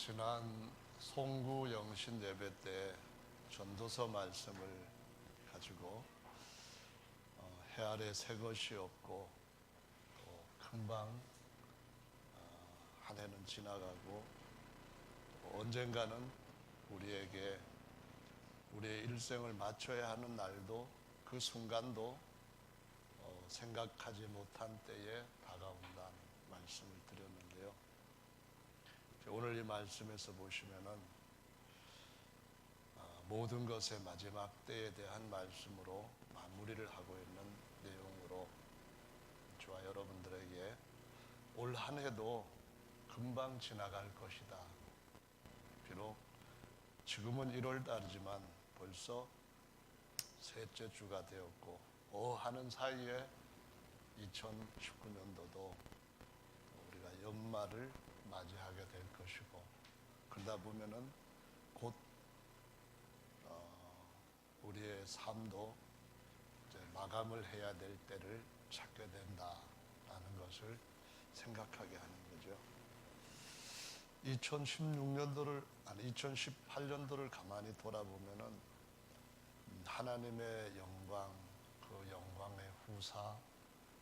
지난 송구 영신 예배 때 전도서 말씀을 가지고 해 아래 새 것이 없고 또 금방 한 해는 지나가고 또 언젠가는 우리에게 우리의 일생을 마쳐야 하는 날도 그 순간도 생각하지 못한 때에 다가온다는 말씀을 드렸는데요. 오늘 이 말씀에서 보시면은 모든 것의 마지막 때에 대한 말씀으로 마무리를 하고 있는 내용으로 저와 여러분들에게 올 한 해도 금방 지나갈 것이다. 비록 지금은 1월 달이지만 벌써 셋째 주가 되었고 하는 사이에 2019년도도 우리가 연말을 맞이하게 될 것이고 그러다 보면은 곧 우리의 삶도 이제 마감을 해야 될 때를 찾게 된다라는 것을 생각하게 하는 거죠. 2018년도를 가만히 돌아보면은 하나님의 영광, 그 영광의 후사,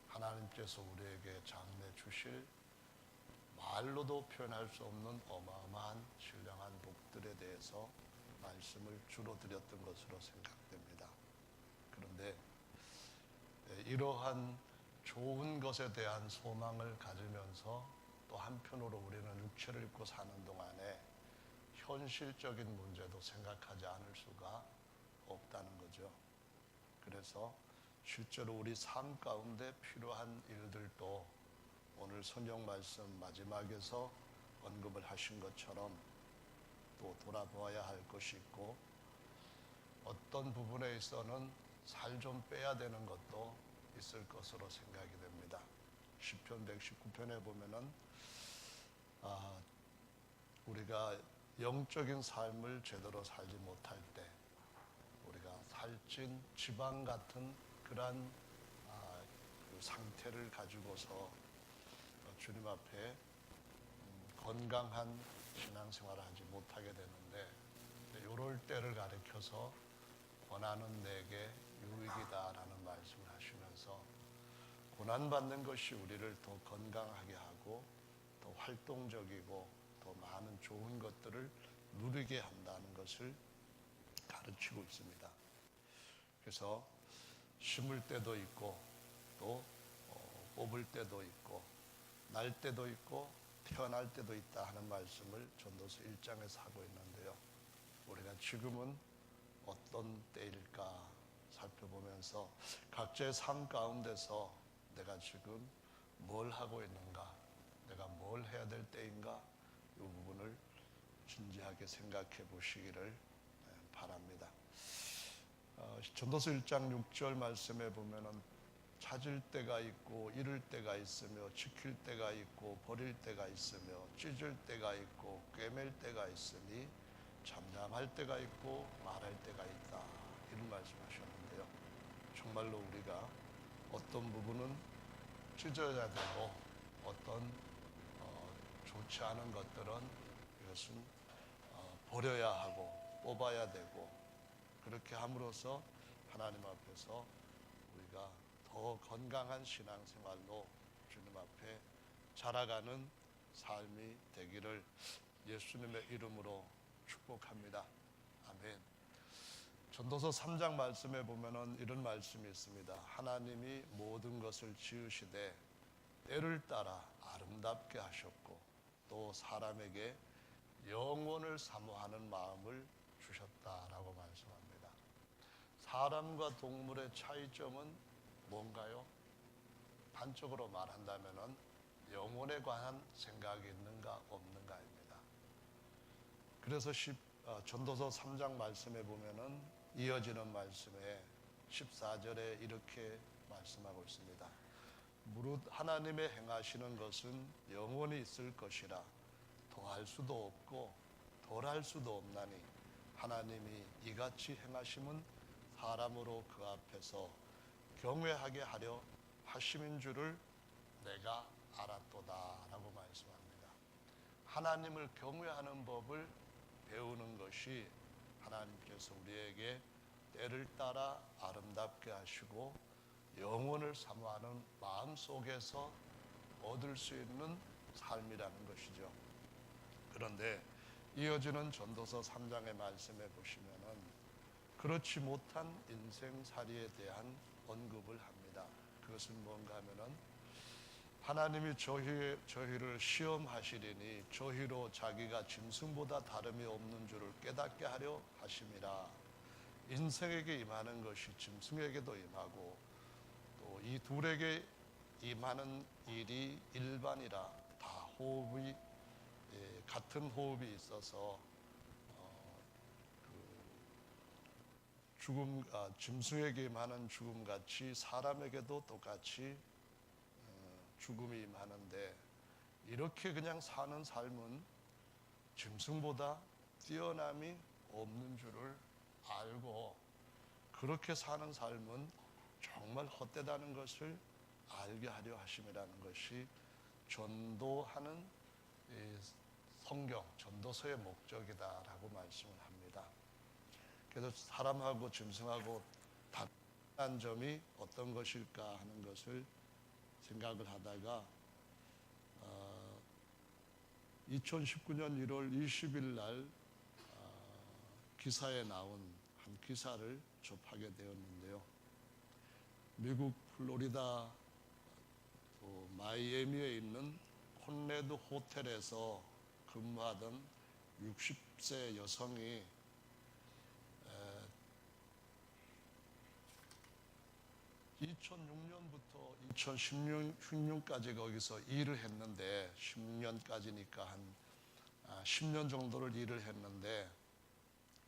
하나님께서 우리에게 장래 주실 말로도 표현할 수 없는 어마어마한 신령한 복들에 대해서 말씀을 주로 드렸던 것으로 생각됩니다. 그런데 이러한 좋은 것에 대한 소망을 가지면서 또 한편으로 우리는 육체를 입고 사는 동안에 현실적인 문제도 생각하지 않을 수가 없다는 거죠. 그래서 실제로 우리 삶 가운데 필요한 일들도 오늘 성경 말씀 마지막에서 언급을 하신 것처럼 또 돌아보아야 할 것이 있고 어떤 부분에 있어서는 살 좀 빼야 되는 것도 있을 것으로 생각이 됩니다. 시편 119편에 보면은 우리가 영적인 삶을 제대로 살지 못할 때 우리가 살찐 지방 같은 그러한 그 상태를 가지고서 주님 앞에 건강한 신앙생활을 하지 못하게 되는데 이럴 때를 가리켜서 고난은 내게 유익이다라는 말씀을 하시면서 고난받는 것이 우리를 더 건강하게 하고 더 활동적이고 더 많은 좋은 것들을 누리게 한다는 것을 가르치고 있습니다. 그래서 심을 때도 있고 또 뽑을 때도 있고 날 때도 있고 태어날 때도 있다 하는 말씀을 전도서 1장에서 하고 있는데요. 우리가 지금은 어떤 때일까 살펴보면서 각자의 삶 가운데서 내가 지금 뭘 하고 있는가, 내가 뭘 해야 될 때인가 이 부분을 진지하게 생각해 보시기를 바랍니다. 전도서 1장 6절 말씀에 보면은 찾을 때가 있고 잃을 때가 있으며 지킬 때가 있고 버릴 때가 있으며 찢을 때가 있고 꿰맬 때가 있으니 잠잠할 때가 있고 말할 때가 있다 이런 말씀하셨는데요. 정말로 우리가 어떤 부분은 찢어야 되고 어떤 좋지 않은 것들은 이것은 버려야 하고 뽑아야 되고 그렇게 함으로써 하나님 앞에서 우리가 더 건강한 신앙생활로 주님 앞에 자라가는 삶이 되기를 예수님의 이름으로 축복합니다. 아멘. 전도서 3장 말씀에 보면은 이런 말씀이 있습니다. 하나님이 모든 것을 지으시되 때를 따라 아름답게 하셨고 또 사람에게 영원을 사모하는 마음을 주셨다라고 말씀합니다. 사람과 동물의 차이점은 뭔가요? 단적으로 말한다면은 영혼에 관한 생각이 있는가 없는가입니다. 그래서 전도서 3장 말씀에 보면은 이어지는 말씀에 14절에 이렇게 말씀하고 있습니다. 무릇 하나님의 행하시는 것은 영원히 있을 것이라 더할 수도 없고 덜할 수도 없나니 하나님이 이같이 행하심은 사람으로 그 앞에서 경외하게 하려 하심인 줄을 내가 알았도다 라고 말씀합니다. 하나님을 경외하는 법을 배우는 것이 하나님께서 우리에게 때를 따라 아름답게 하시고 영혼을 사모하는 마음 속에서 얻을 수 있는 삶이라는 것이죠. 그런데 이어지는 전도서 3장의 말씀에 보시면은 그렇지 못한 인생살이에 대한 언급을 합니다. 그것은 뭔가 하면은 하나님이 저희를 시험하시리니 저희로 자기가 짐승보다 다름이 없는 줄을 깨닫게 하려 하심이라. 인생에게 임하는 것이 짐승에게도 임하고 또 이 둘에게 임하는 일이 일반이라. 다 호흡이 같은 호흡이 있어서 짐승에게 임하는 죽음같이 사람에게도 똑같이 죽음이 임하는데, 이렇게 그냥 사는 삶은 짐승보다 뛰어남이 없는 줄을 알고 그렇게 사는 삶은 정말 헛되다는 것을 알게 하려 하심이라는 것이 전도하는 성경, 전도서의 목적이다라고 말씀을 합니다. 그래서 사람하고 짐승하고 다른 점이 어떤 것일까 하는 것을 생각을 하다가 2019년 1월 20일 날 기사에 나온 한 기사를 접하게 되었는데요. 미국 플로리다 마이애미에 있는 콘레드 호텔에서 근무하던 60세 여성이 2006년부터 2016년까지 거기서 일을 했는데 10년까지니까 한 10년 정도를 일을 했는데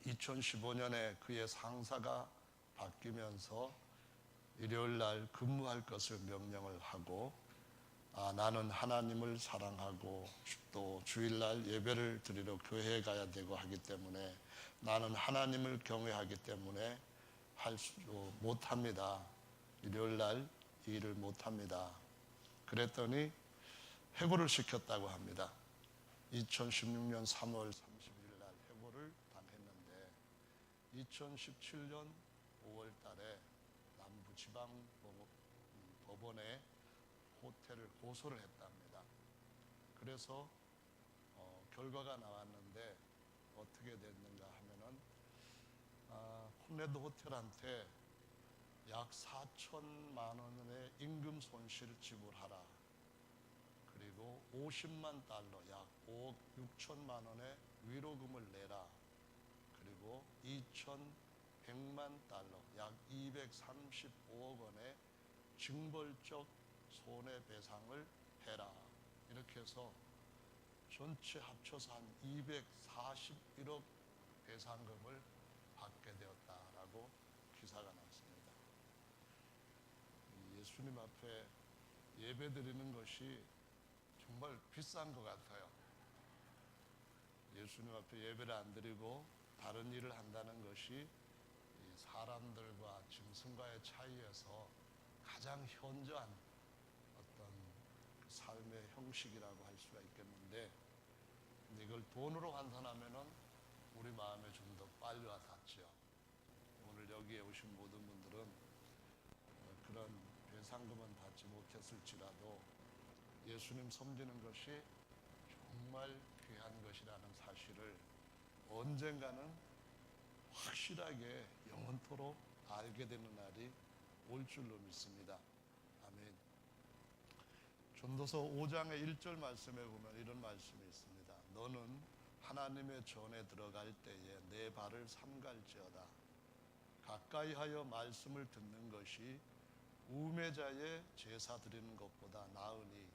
2015년에 그의 상사가 바뀌면서 일요일 날 근무할 것을 명령을 하고 나는 하나님을 사랑하고 또 주일날 예배를 드리러 교회에 가야 되고 하기 때문에 나는 하나님을 경외하기 때문에 못합니다. 일요일 날 일을 못합니다. 그랬더니 해고를 시켰다고 합니다. 2016년 3월 30일 날 해고를 당했는데 2017년 5월 달에 남부지방법원에 호텔을 고소를 했답니다. 그래서 결과가 나왔는데 어떻게 됐는가 하면은 콘레드 호텔한테 약 4천만 원의 임금 손실 지불하라. 그리고 50만 달러, 약 5억 6천만 원의 위로금을 내라. 그리고 2,100만 달러, 약 235억 원의 징벌적 손해배상을 해라. 이렇게 해서 전체 합쳐서 한 241억 배상금을 받게 되었다라고 기사가 났습니다. 예수님 앞에 예배 드리는 것이 정말 비싼 것 같아요. 예수님 앞에 예배를 안 드리고 다른 일을 한다는 것이 사람들과 짐승과의 차이에서 가장 현저한 어떤 삶의 형식이라고 할 수가 있겠는데, 이걸 돈으로 환산하면은 우리 마음에 좀 더 빨리 와 닿죠. 오늘 여기에 오신 모든 분들은 그런 배상금은 받지 못했을지라도 예수님 섬기는 것이 정말 귀한 것이라는 사실을 언젠가는 확실하게 영원토록 알게 되는 날이 올 줄로 믿습니다. 아멘. 전도서 5장의 1절 말씀에 보면 이런 말씀이 있습니다. 너는 하나님의 전에 들어갈 때에 내 발을 삼갈지어다. 가까이 하여 말씀을 듣는 것이 우매자의 제사 드리는 것보다 나으니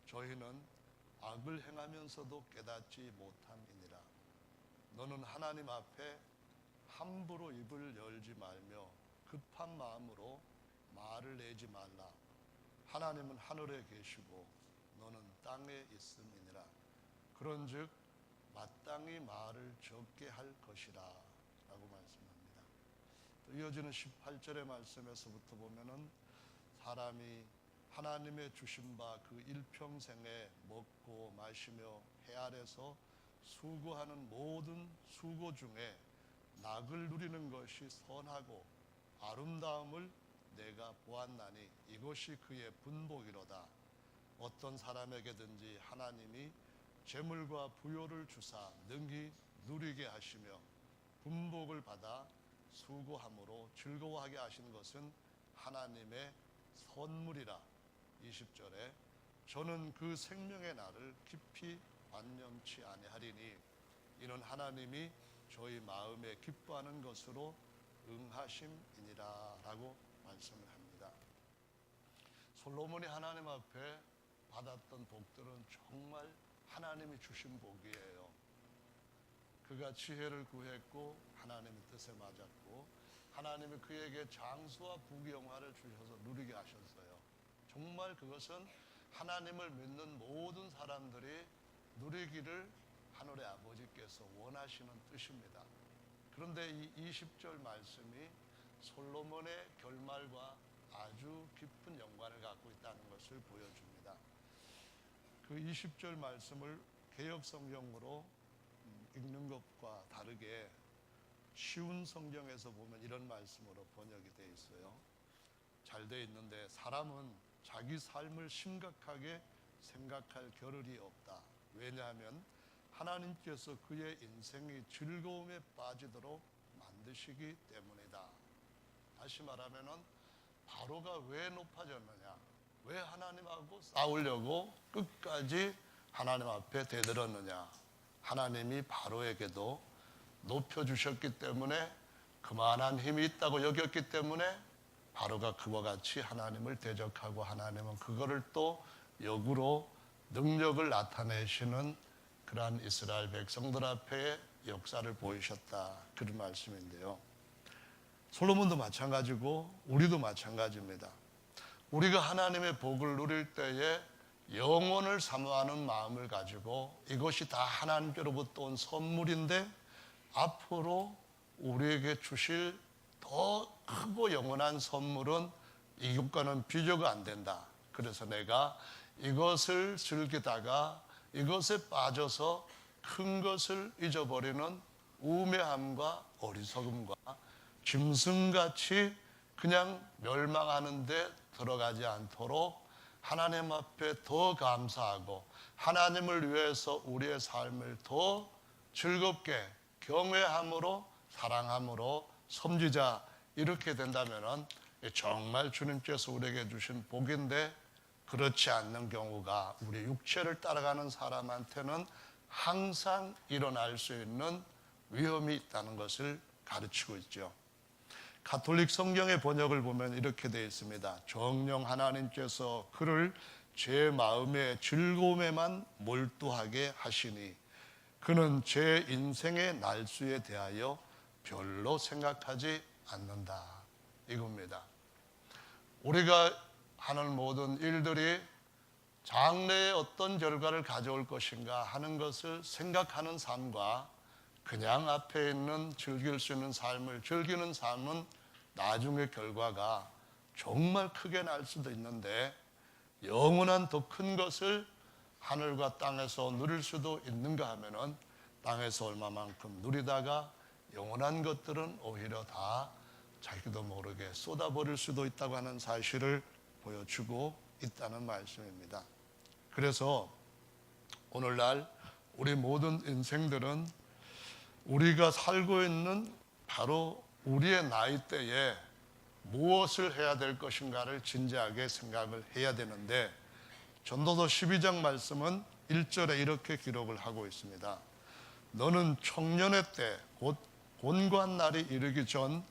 저희는 악을 행하면서도 깨닫지 못함이니라. 너는 하나님 앞에 함부로 입을 열지 말며 급한 마음으로 말을 내지 말라. 하나님은 하늘에 계시고 너는 땅에 있음이니라. 그런즉 마땅히 말을 적게 할 것이라 라고 말씀합니다. 또 이어지는 18절의 말씀에서부터 보면은 사람이 하나님의 주신 바 그 일평생에 먹고 마시며 해 아래서 수고하는 모든 수고 중에 낙을 누리는 것이 선하고 아름다움을 내가 보았나니 이것이 그의 분복이로다. 어떤 사람에게든지 하나님이 재물과 부요를 주사 능히 누리게 하시며 분복을 받아 수고함으로 즐거워하게 하신 것은 하나님의 선물이라. 20절에 저는 그 생명의 날을 깊이 관념치 아니하리니 이는 하나님이 저희 마음에 기뻐하는 것으로 응하심이니라 라고 말씀을 합니다. 솔로몬이 하나님 앞에 받았던 복들은 정말 하나님이 주신 복이에요. 그가 지혜를 구했고 하나님의 뜻에 맞았고 하나님이 그에게 장수와 부귀영화를 주셔서 누리게 하셨어요. 정말 그것은 하나님을 믿는 모든 사람들이 누리기를 하늘의 아버지께서 원하시는 뜻입니다. 그런데 이 20절 말씀이 솔로몬의 결말과 아주 깊은 연관을 갖고 있다는 것을 보여줍니다. 그 20절 말씀을 개역 성경으로 읽는 것과 다르게 쉬운 성경에서 보면 이런 말씀으로 번역이 되어 있어요. 잘 되어 있는데 사람은 자기 삶을 심각하게 생각할 겨를이 없다. 왜냐하면 하나님께서 그의 인생이 즐거움에 빠지도록 만드시기 때문이다. 다시 말하면 바로가 왜 높아졌느냐? 왜 하나님하고 싸우려고 끝까지 하나님 앞에 대들었느냐? 하나님이 바로에게도 높여주셨기 때문에 그만한 힘이 있다고 여겼기 때문에 바로가 그와 같이 하나님을 대적하고 하나님은 그거를 또 역으로 능력을 나타내시는 그러한 이스라엘 백성들 앞에 역사를 보이셨다. 그런 말씀인데요. 솔로몬도 마찬가지고 우리도 마찬가지입니다. 우리가 하나님의 복을 누릴 때에 영원을 사모하는 마음을 가지고 이것이 다 하나님께로부터 온 선물인데 앞으로 우리에게 주실 더 크고 영원한 선물은 이것과는 비교가 안 된다. 그래서 내가 이것을 즐기다가 이것에 빠져서 큰 것을 잊어버리는 우매함과 어리석음과 짐승같이 그냥 멸망하는 데 들어가지 않도록 하나님 앞에 더 감사하고 하나님을 위해서 우리의 삶을 더 즐겁게 경외함으로 사랑함으로 섬기자. 이렇게 된다면 정말 주님께서 우리에게 주신 복인데 그렇지 않는 경우가 우리 육체를 따라가는 사람한테는 항상 일어날 수 있는 위험이 있다는 것을 가르치고 있죠. 가톨릭 성경의 번역을 보면 이렇게 되어 있습니다. 정녕 하나님께서 그를 제 마음의 즐거움에만 몰두하게 하시니 그는 제 인생의 날수에 대하여 별로 생각하지 않는다. 이겁니다. 우리가 하는 모든 일들이 장래에 어떤 결과를 가져올 것인가 하는 것을 생각하는 삶과 그냥 앞에 있는 즐길 수 있는 삶을 즐기는 삶은 나중의 결과가 정말 크게 날 수도 있는데 영원한 더 큰 것을 하늘과 땅에서 누릴 수도 있는가 하면은 땅에서 얼마만큼 누리다가 영원한 것들은 오히려 다 자기도 모르게 쏟아버릴 수도 있다고 하는 사실을 보여주고 있다는 말씀입니다. 그래서 오늘날 우리 모든 인생들은 우리가 살고 있는 바로 우리의 나이대에 무엇을 해야 될 것인가를 진지하게 생각을 해야 되는데 전도서 12장 말씀은 1절에 이렇게 기록을 하고 있습니다. 너는 청년의 때 곧 곤고한 날이 이르기 전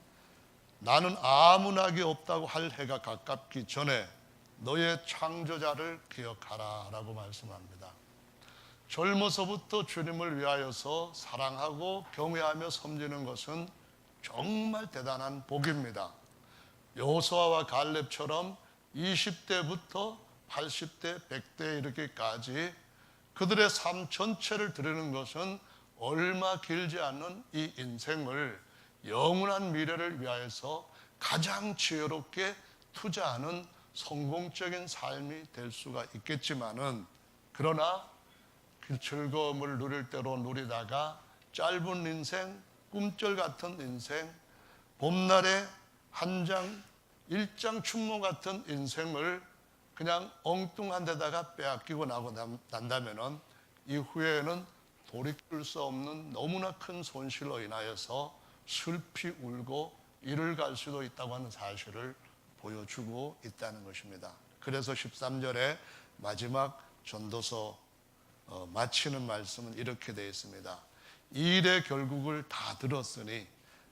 나는 아무 낙이 없다고 할 해가 가깝기 전에 너의 창조자를 기억하라 라고 말씀합니다. 젊어서부터 주님을 위하여서 사랑하고 경외하며 섬기는 것은 정말 대단한 복입니다. 여호수아와 갈렙처럼 20대부터 80대, 100대에 이르기까지 그들의 삶 전체를 드리는 것은 얼마 길지 않은 이 인생을 영원한 미래를 위하여서 가장 지혜롭게 투자하는 성공적인 삶이 될 수가 있겠지만은, 그러나 그 즐거움을 누릴 대로 누리다가 짧은 인생, 꿈절 같은 인생, 봄날에 한 장 일장 춘몽 같은 인생을 그냥 엉뚱한 데다가 빼앗기고 난다면은 이후에는 돌이킬 수 없는 너무나 큰 손실로 인하여서 슬피 울고 이를 갈 수도 있다고 하는 사실을 보여주고 있다는 것입니다. 그래서 13절에 마지막 전도서 마치는 말씀은 이렇게 되어 있습니다. 이 일의 결국을 다 들었으니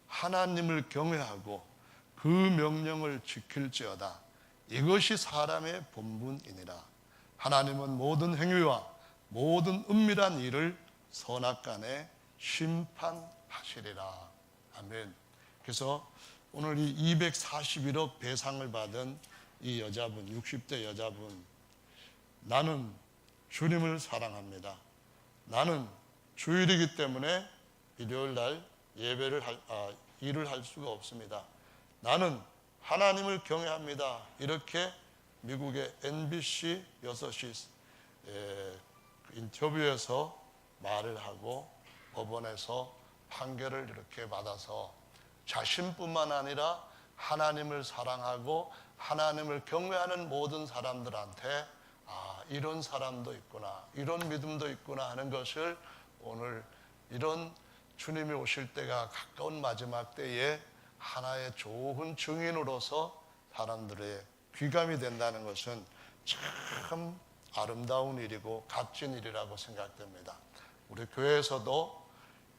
하나님을 경외하고 그 명령을 지킬지어다. 이것이 사람의 본분이니라. 하나님은 모든 행위와 모든 은밀한 일을 선악간에 심판하시리라. 아멘. 그래서 오늘 이 241억 배상을 받은 이 여자분, 60대 여자분, 나는 주님을 사랑합니다. 나는 주일이기 때문에 일요일 날 일을 할 수가 없습니다. 나는 하나님을 경외합니다. 이렇게 미국의 NBC 6시 인터뷰에서 말을 하고 법원에서 판결을 이렇게 받아서 자신뿐만 아니라 하나님을 사랑하고 하나님을 경외하는 모든 사람들한테 이런 사람도 있구나, 이런 믿음도 있구나 하는 것을 오늘 이런 주님이 오실 때가 가까운 마지막 때에 하나의 좋은 증인으로서 사람들의 귀감이 된다는 것은 참 아름다운 일이고 값진 일이라고 생각됩니다. 우리 교회에서도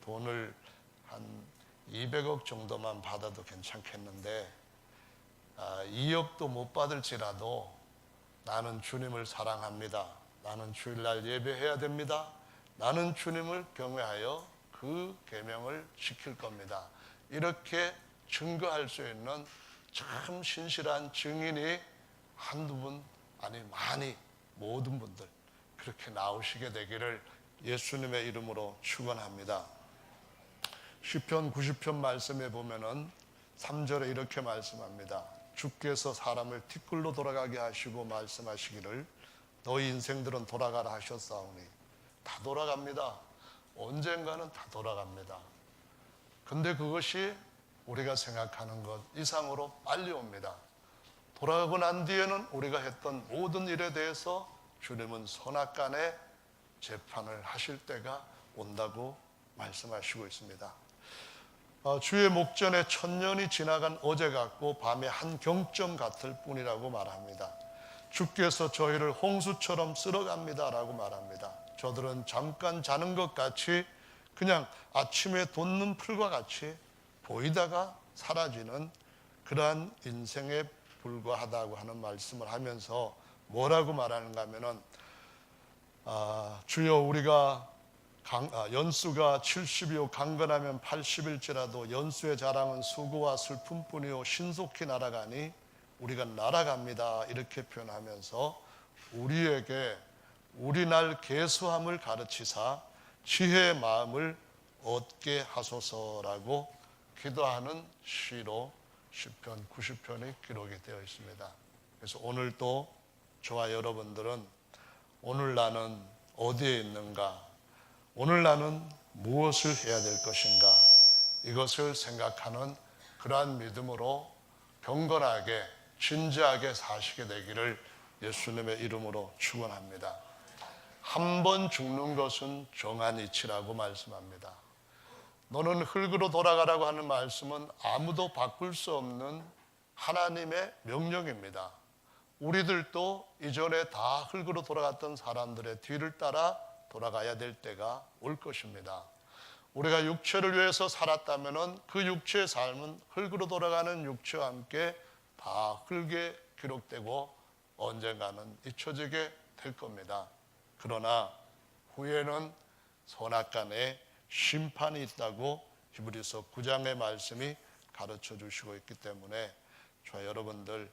돈을 한 200억 정도만 받아도 괜찮겠는데 2억도 못 받을지라도 나는 주님을 사랑합니다. 나는 주일날 예배해야 됩니다. 나는 주님을 경외하여 그 계명을 지킬 겁니다. 이렇게 증거할 수 있는 참 신실한 증인이 한두 분, 아니 많이 모든 분들 그렇게 나오시게 되기를 예수님의 이름으로 축원합니다. 시편 90편 말씀에 보면은 3절에 이렇게 말씀합니다. 주께서 사람을 티끌로 돌아가게 하시고 말씀하시기를 너희 인생들은 돌아가라 하셨사오니 다 돌아갑니다. 언젠가는 다 돌아갑니다. 근데 그것이 우리가 생각하는 것 이상으로 빨리 옵니다. 돌아가고 난 뒤에는 우리가 했던 모든 일에 대해서 주님은 선악간에 재판을 하실 때가 온다고 말씀하시고 있습니다. 주의 목전에 1000년이 지나간 어제 같고 밤의 한 경점 같을 뿐이라고 말합니다. 주께서 저희를 홍수처럼 쓸어갑니다 라고 말합니다. 저들은 잠깐 자는 것 같이 그냥 아침에 돋는 풀과 같이 보이다가 사라지는 그러한 인생에 불과하다고 하는 말씀을 하면서 뭐라고 말하는가 하면은 주여 우리가 연수가 70이요 강건하면 80일지라도 연수의 자랑은 수고와 슬픔뿐이요 신속히 날아가니 우리가 날아갑니다 이렇게 표현하면서 우리에게 우리 날 계수함을 가르치사 지혜의 마음을 얻게 하소서라고 기도하는 시로 시편 90편이 기록이 되어 있습니다. 그래서 오늘 또 저와 여러분들은 오늘 나는 어디에 있는가, 오늘 나는 무엇을 해야 될 것인가, 이것을 생각하는 그러한 믿음으로 경건하게 진지하게 사시게 되기를 예수님의 이름으로 축원합니다. 한 번 죽는 것은 정한 이치라고 말씀합니다. 너는 흙으로 돌아가라고 하는 말씀은 아무도 바꿀 수 없는 하나님의 명령입니다. 우리들도 이전에 다 흙으로 돌아갔던 사람들의 뒤를 따라 돌아가야 될 때가 올 것입니다. 우리가 육체를 위해서 살았다면 그 육체의 삶은 흙으로 돌아가는 육체와 함께 다 흙에 기록되고 언젠가는 잊혀지게 될 겁니다. 그러나 후에는 선악간에 심판이 있다고 히브리서 9장의 말씀이 가르쳐 주시고 있기 때문에 저와 여러분들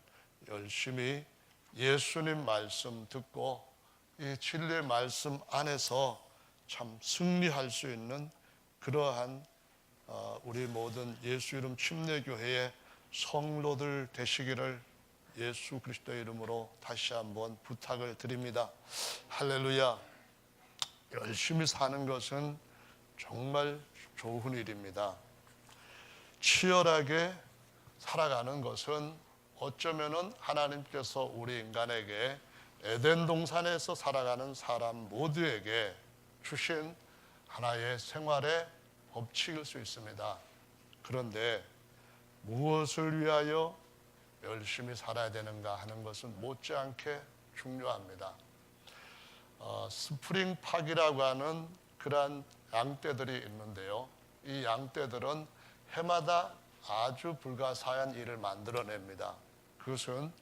열심히 예수님 말씀 듣고 이 진리의 말씀 안에서 참 승리할 수 있는 그러한 우리 모든 예수 이름 침례교회의 성로들 되시기를 예수 그리스도의 이름으로 다시 한번 부탁을 드립니다. 할렐루야. 열심히 사는 것은 정말 좋은 일입니다. 치열하게 살아가는 것은 어쩌면은 하나님께서 우리 인간에게 에덴 동산에서 살아가는 사람 모두에게 주신 하나의 생활의 법칙일 수 있습니다. 그런데 무엇을 위하여 열심히 살아야 되는가 하는 것은 못지않게 중요합니다. 스프링팍이라고 하는 그러한 양떼들이 있는데요. 이 양떼들은 해마다 아주 불가사의한 일을 만들어냅니다. 그것은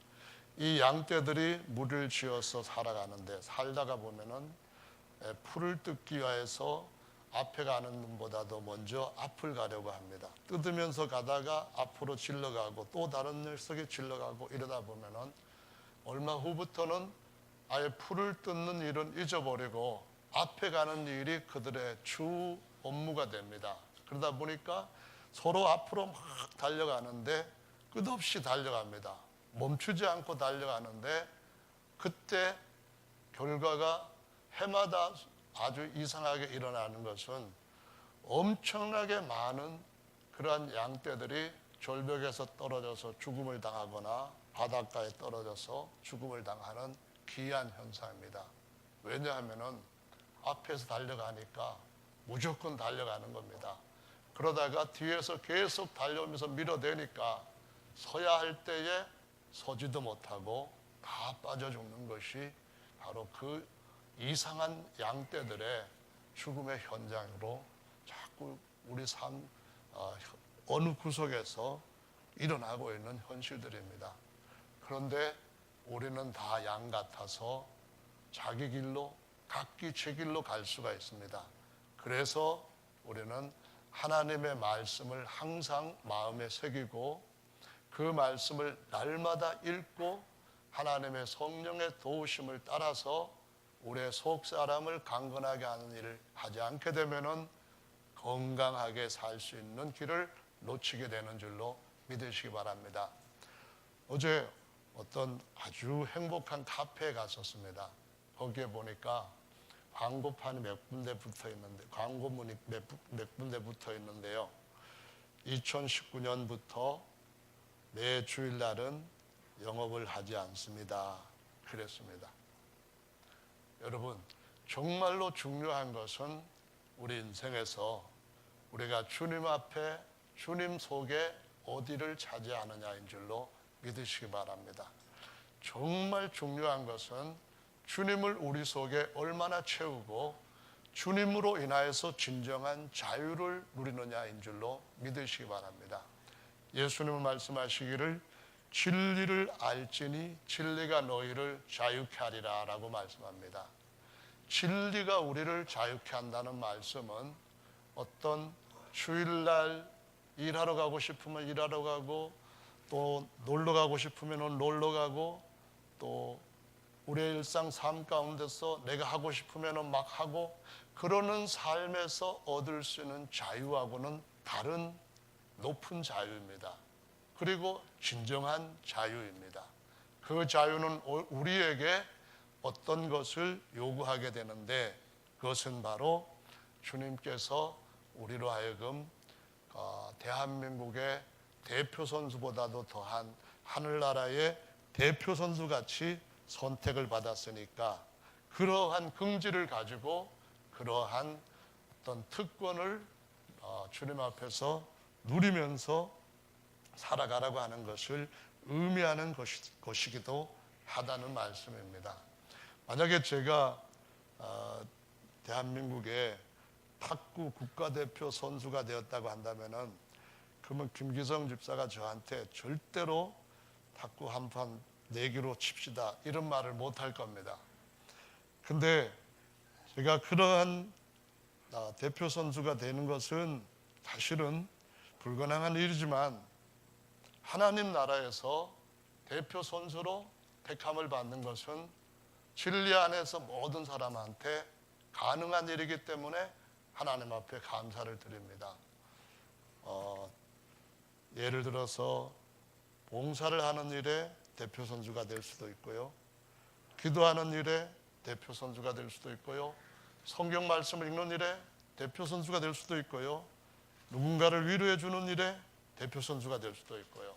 이 양떼들이 물을 지어서 살아가는데 살다가 보면은 풀을 뜯기 위해서 앞에 가는 놈보다도 먼저 앞을 가려고 합니다. 뜯으면서 가다가 앞으로 질러가고 또 다른 녀석이 질러가고 이러다 보면은 얼마 후부터는 아예 풀을 뜯는 일은 잊어버리고 앞에 가는 일이 그들의 주 업무가 됩니다. 그러다 보니까 서로 앞으로 막 달려가는데 끝없이 달려갑니다. 멈추지 않고 달려가는데 그때 결과가 해마다 아주 이상하게 일어나는 것은 엄청나게 많은 그러한 양떼들이 절벽에서 떨어져서 죽음을 당하거나 바닷가에 떨어져서 죽음을 당하는 기이한 현상입니다. 왜냐하면은 앞에서 달려가니까 무조건 달려가는 겁니다. 그러다가 뒤에서 계속 달려오면서 밀어대니까 서야 할 때에 서지도 못하고 다 빠져 죽는 것이 바로 그 이상한 양떼들의 죽음의 현장으로 자꾸 우리 삶 어느 구석에서 일어나고 있는 현실들입니다. 그런데 우리는 다 양 같아서 자기 길로 각기 제 길로 갈 수가 있습니다. 그래서 우리는 하나님의 말씀을 항상 마음에 새기고 그 말씀을 날마다 읽고 하나님의 성령의 도우심을 따라서 우리의 속 사람을 강건하게 하는 일을 하지 않게 되면은 건강하게 살 수 있는 길을 놓치게 되는 줄로 믿으시기 바랍니다. 어제 어떤 아주 행복한 카페에 갔었습니다. 거기에 보니까 광고판이 몇 군데 붙어 있는데, 광고문이 몇 군데 붙어 있는데요. 2019년부터 매 주일날은 영업을 하지 않습니다. 그랬습니다. 여러분, 정말로 중요한 것은 우리 인생에서 우리가 주님 앞에 주님 속에 어디를 차지하느냐인 줄로 믿으시기 바랍니다. 정말 중요한 것은 주님을 우리 속에 얼마나 채우고 주님으로 인하여서 진정한 자유를 누리느냐인 줄로 믿으시기 바랍니다. 예수님은 말씀하시기를 진리를 알지니 진리가 너희를 자유케 하리라 라고 말씀합니다. 진리가 우리를 자유케 한다는 말씀은 어떤 주일날 일하러 가고 싶으면 일하러 가고 또 놀러 가고 싶으면 놀러 가고 또 우리의 일상 삶 가운데서 내가 하고 싶으면 막 하고 그러는 삶에서 얻을 수 있는 자유하고는 다른 높은 자유입니다. 그리고 진정한 자유입니다. 그 자유는 우리에게 어떤 것을 요구하게 되는데 그것은 바로 주님께서 우리로 하여금 대한민국의 대표 선수보다도 더한 하늘나라의 대표 선수같이 선택을 받았으니까 그러한 긍지를 가지고 그러한 어떤 특권을 주님 앞에서 누리면서 살아가라고 하는 것을 의미하는 것이기도 하다는 말씀입니다. 만약에 제가 대한민국의 탁구 국가대표 선수가 되었다고 한다면은 그러면 김기성 집사가 저한테 절대로 탁구 한 판 내기로 칩시다 이런 말을 못 할 겁니다. 근데 제가 그러한 대표 선수가 되는 것은 사실은 불가능한 일이지만 하나님 나라에서 대표 선수로 택함을 받는 것은 진리 안에서 모든 사람한테 가능한 일이기 때문에 하나님 앞에 감사를 드립니다. 예를 들어서 봉사를 하는 일에 대표 선수가 될 수도 있고요. 기도하는 일에 대표 선수가 될 수도 있고요. 성경 말씀을 읽는 일에 대표 선수가 될 수도 있고요. 누군가를 위로해 주는 일에 대표 선수가 될 수도 있고요.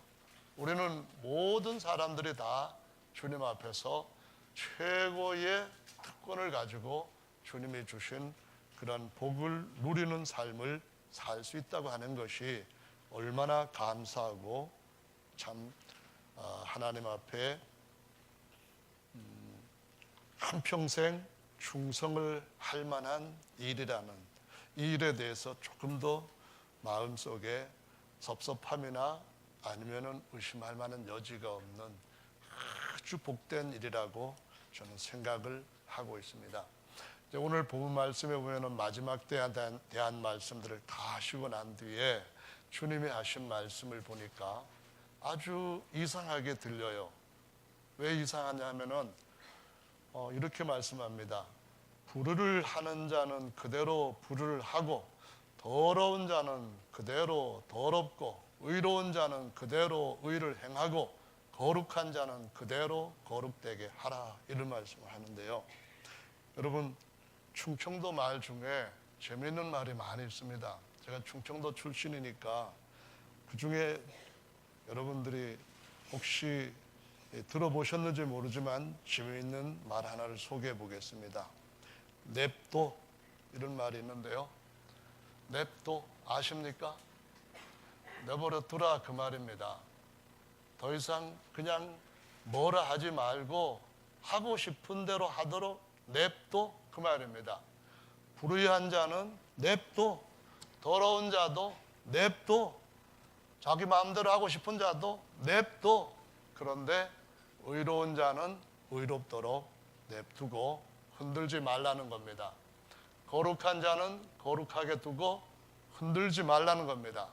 우리는 모든 사람들이 다 주님 앞에서 최고의 특권을 가지고 주님이 주신 그런 복을 누리는 삶을 살 수 있다고 하는 것이 얼마나 감사하고 참 하나님 앞에 한평생 충성을 할 만한 일이라는 이 일에 대해서 조금 더 마음속에 섭섭함이나 아니면은 의심할 만한 여지가 없는 아주 복된 일이라고 저는 생각을 하고 있습니다. 오늘 본문 말씀에 보면은 마지막 때에 대한 말씀들을 다 하시고 난 뒤에 주님이 하신 말씀을 보니까 아주 이상하게 들려요. 왜 이상하냐면은 이렇게 말씀합니다. 불의를 하는 자는 그대로 불의를 하고 더러운 자는 그대로 더럽고 의로운 자는 그대로 의를 행하고 거룩한 자는 그대로 거룩되게 하라, 이런 말씀을 하는데요. 여러분, 충청도 말 중에 재미있는 말이 많이 있습니다. 제가 충청도 출신이니까 그 중에 여러분들이 혹시 들어보셨는지 모르지만 재미있는 말 하나를 소개해 보겠습니다. 냅도, 이런 말이 있는데요. 냅도 아십니까? 내버려 두라, 그 말입니다. 더 이상 그냥 뭐라 하지 말고 하고 싶은 대로 하도록 냅도, 그 말입니다. 불의한 자는 냅도, 더러운 자도 냅도, 자기 마음대로 하고 싶은 자도 냅도. 그런데 의로운 자는 의롭도록 냅두고 흔들지 말라는 겁니다. 거룩한 자는 거룩하게 두고 흔들지 말라는 겁니다.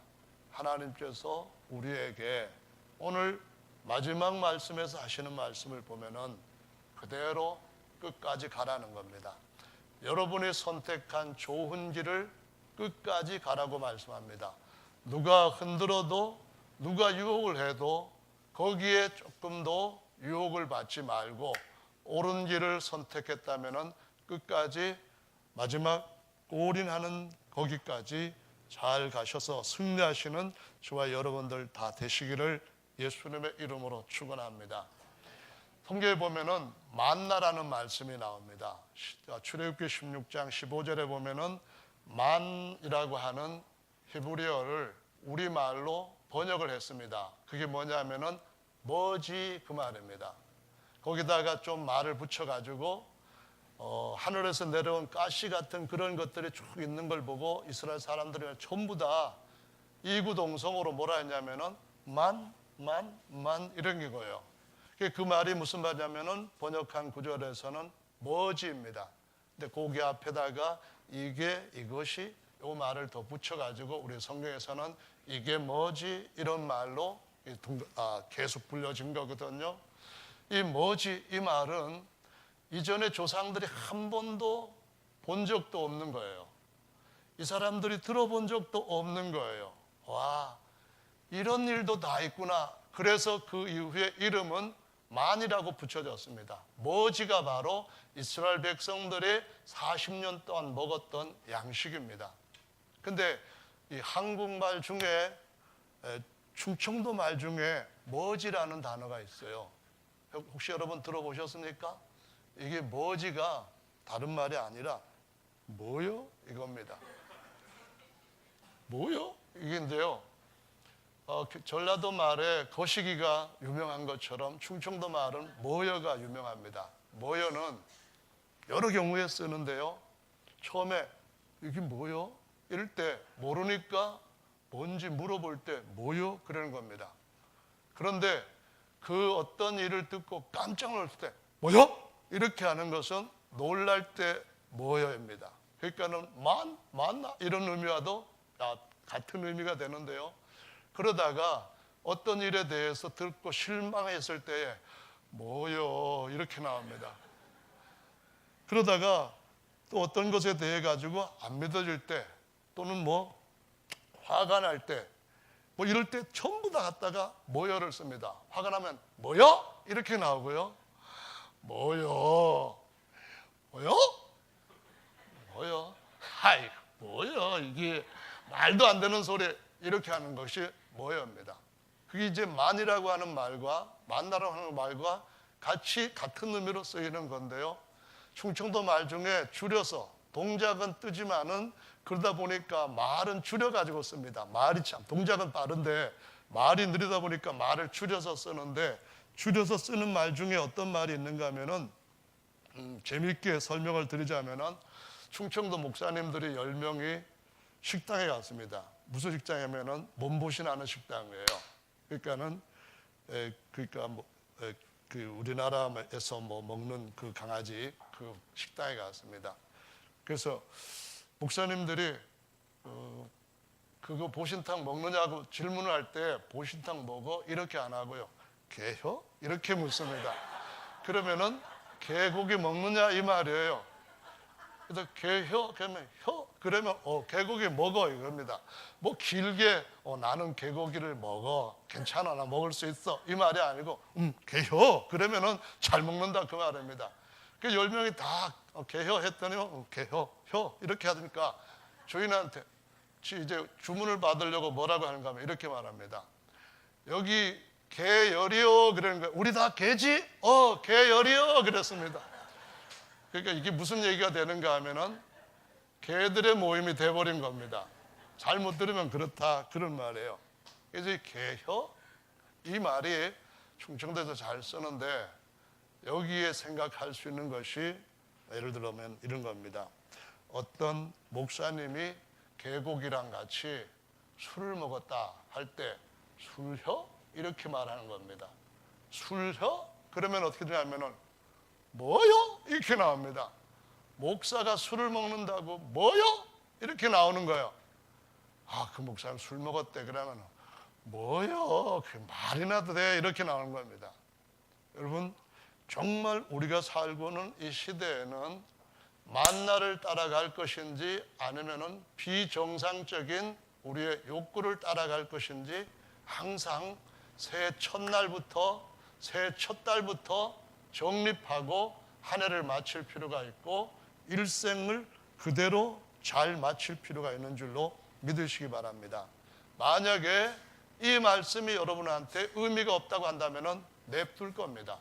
하나님께서 우리에게 오늘 마지막 말씀에서 하시는 말씀을 보면은 그대로 끝까지 가라는 겁니다. 여러분이 선택한 좋은 길을 끝까지 가라고 말씀합니다. 누가 흔들어도, 누가 유혹을 해도 거기에 조금도 유혹을 받지 말고 옳은 길을 선택했다면은 끝까지 마지막 올인하는 거기까지 잘 가셔서 승리하시는 저와 여러분들 다 되시기를 예수님의 이름으로 축원합니다. 성경에 보면은 만나라는 말씀이 나옵니다. 출애굽기 16장 15절에 보면은 만이라고 하는 히브리어를 우리말로 번역을 했습니다. 그게 뭐냐면은 뭐지, 그 말입니다. 거기다가 좀 말을 붙여가지고 하늘에서 내려온 가시 같은 그런 것들이 쭉 있는 걸 보고 이스라엘 사람들이 전부 다 이구동성으로 뭐라 했냐면은 만 이런 거예요. 그 말이 무슨 말이냐면은 번역한 구절에서는 뭐지입니다. 근데 거기 앞에다가 이것이 이 말을 더 붙여가지고 우리 성경에서는 이게 뭐지, 이런 말로 계속 불려진 거거든요. 이 뭐지, 이 말은 이전에 조상들이 한 번도 본 적도 없는 거예요. 이 사람들이 들어본 적도 없는 거예요. 와, 이런 일도 다 있구나. 그래서 그 이후에 이름은 만이라고 붙여졌습니다. 뭐지가 바로 이스라엘 백성들이 40년 동안 먹었던 양식입니다. 근데 이 한국말 중에 충청도 말 중에 뭐지라는 단어가 있어요. 혹시 여러분 들어보셨습니까? 이게 뭐지가 다른 말이 아니라 뭐요? 이겁니다. 뭐요? 이게인데요. 전라도 말에 거시기가 유명한 것처럼 충청도 말은 뭐여가 유명합니다. 뭐여는 여러 경우에 쓰는데요. 처음에 이게 뭐요? 이럴 때 모르니까 뭔지 물어볼 때 뭐요? 그러는 겁니다. 그런데 그 어떤 일을 듣고 깜짝 놀랄 때 뭐요? 이렇게 하는 것은 놀랄 때 뭐요입니다. 그러니까는 맞나? 이런 의미와도 같은 의미가 되는데요. 그러다가 어떤 일에 대해서 듣고 실망했을 때에 뭐요? 이렇게 나옵니다. 그러다가 또 어떤 것에 대해 가지고 안 믿어질 때 또는 뭐 화가 날 때 뭐 이럴 때 전부 다 갖다가 뭐요를 씁니다. 화가 나면 뭐요? 이렇게 나오고요. 뭐요? 뭐요? 뭐요? 하이, 뭐요? 이게 말도 안 되는 소리 이렇게 하는 것이 뭐요입니다. 그게 이제 만이라고 하는 말과 만나라고 하는 말과 같이 같은 의미로 쓰이는 건데요. 충청도 말 중에 줄여서 동작은 뜨지만은 그러다 보니까 말은 줄여가지고 씁니다. 말이 참 동작은 빠른데 말이 느리다 보니까 말을 줄여서 쓰는데 줄여서 쓰는 말 중에 어떤 말이 있는가 하면은 재미있게 설명을 드리자면은 충청도 목사님들이 10명이 식당에 갔습니다. 무슨 식당이냐면은 몸보신하는 식당이에요. 그러니까는 그 우리나라에서 뭐 먹는 그 강아지 그 식당에 갔습니다. 그래서 목사님들이 그거 보신탕 먹느냐고 질문을 할 때 보신탕 먹어? 이렇게 안 하고요. 개혀? 이렇게 묻습니다. 그러면은 개고기 먹느냐 이 말이에요. 그래서 개혀? 그러면 혀? 그러면 개고기 먹어 이겁니다. 뭐 길게 나는 개고기를 먹어. 괜찮아 나 먹을 수 있어. 이 말이 아니고 개혀? 그러면은 잘 먹는다 그 말입니다. 그 10명이 다 개혀 했더니 개혀 혀 이렇게 하니까 주인한테 이제 주문을 받으려고 뭐라고 하는가 하면 이렇게 말합니다. 여기 개열이요 그러는 거예요. 우리 다 개지? 개열이요 그랬습니다. 그러니까 이게 무슨 얘기가 되는가 하면은 개들의 모임이 돼버린 겁니다. 잘못 들으면 그렇다 그런 말이에요. 그래서 이 개혀 이 말이 충청도에서 잘 쓰는데 여기에 생각할 수 있는 것이 예를 들면 이런 겁니다. 어떤 목사님이 개고기랑 같이 술을 먹었다 할 때 술혀? 이렇게 말하는 겁니다. 술혀? 그러면 어떻게 되냐면은 뭐요? 이렇게 나옵니다. 목사가 술을 먹는다고 뭐요? 이렇게 나오는 거예요. 그 목사는 술 먹었대. 그러면 뭐요? 그 말이나 돼. 이렇게 나오는 겁니다. 여러분 정말 우리가 살고는 이 시대에는 만나를 따라갈 것인지 아니면은 비정상적인 우리의 욕구를 따라갈 것인지 항상 새해 첫날부터 새해 첫 달부터 정립하고 한 해를 마칠 필요가 있고 일생을 그대로 잘 마칠 필요가 있는 줄로 믿으시기 바랍니다. 만약에 이 말씀이 여러분한테 의미가 없다고 한다면은 냅둘 겁니다.